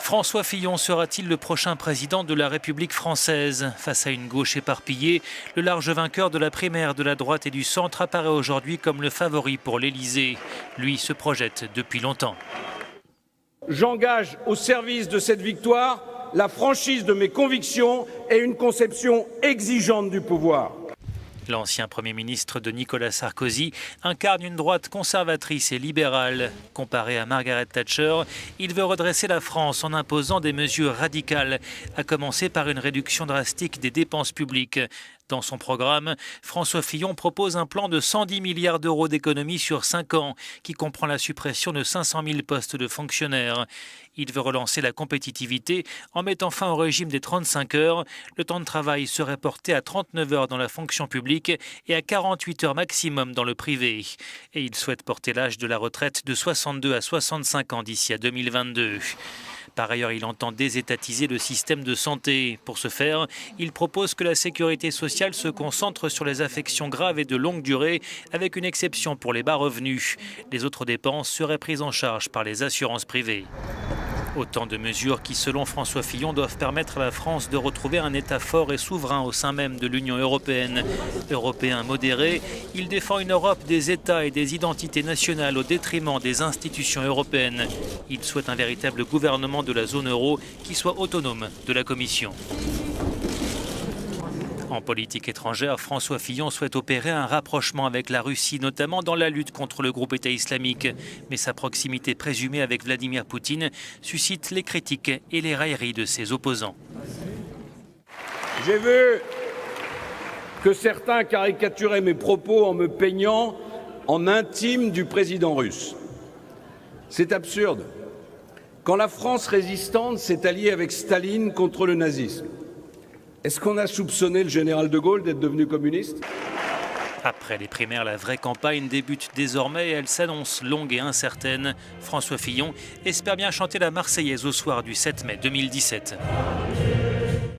François Fillon sera-t-il le prochain président de la République française? Face à une gauche éparpillée, le large vainqueur de la primaire de la droite et du centre apparaît aujourd'hui comme le favori pour l'Élysée. Lui se projette depuis longtemps. J'engage au service de cette victoire la franchise de mes convictions et une conception exigeante du pouvoir. L'ancien Premier ministre de Nicolas Sarkozy incarne une droite conservatrice et libérale. Comparé à Margaret Thatcher, il veut redresser la France en imposant des mesures radicales, à commencer par une réduction drastique des dépenses publiques. Dans son programme, François Fillon propose un plan de 110 milliards d'euros d'économies sur 5 ans, qui comprend la suppression de 500 000 postes de fonctionnaires. Il veut relancer la compétitivité en mettant fin au régime des 35 heures. Le temps de travail serait porté à 39 heures dans la fonction publique et à 48 heures maximum dans le privé. Et il souhaite porter l'âge de la retraite de 62 à 65 ans d'ici à 2022. Par ailleurs, il entend désétatiser le système de santé. Pour ce faire, il propose que la sécurité sociale se concentre sur les affections graves et de longue durée, avec une exception pour les bas revenus. Les autres dépenses seraient prises en charge par les assurances privées. Autant de mesures qui, selon François Fillon, doivent permettre à la France de retrouver un État fort et souverain au sein même de l'Union européenne. Européen modéré, il défend une Europe des États et des identités nationales au détriment des institutions européennes. Il souhaite un véritable gouvernement de la zone euro qui soit autonome de la Commission. En politique étrangère, François Fillon souhaite opérer un rapprochement avec la Russie, notamment dans la lutte contre le groupe État islamique. Mais sa proximité présumée avec Vladimir Poutine suscite les critiques et les railleries de ses opposants. J'ai vu que certains caricaturaient mes propos en me peignant en intime du président russe. C'est absurde. Quand la France résistante s'est alliée avec Staline contre le nazisme, est-ce qu'on a soupçonné le général de Gaulle d'être devenu communiste ? Après les primaires, la vraie campagne débute désormais et elle s'annonce longue et incertaine. François Fillon espère bien chanter la Marseillaise au soir du 7 mai 2017.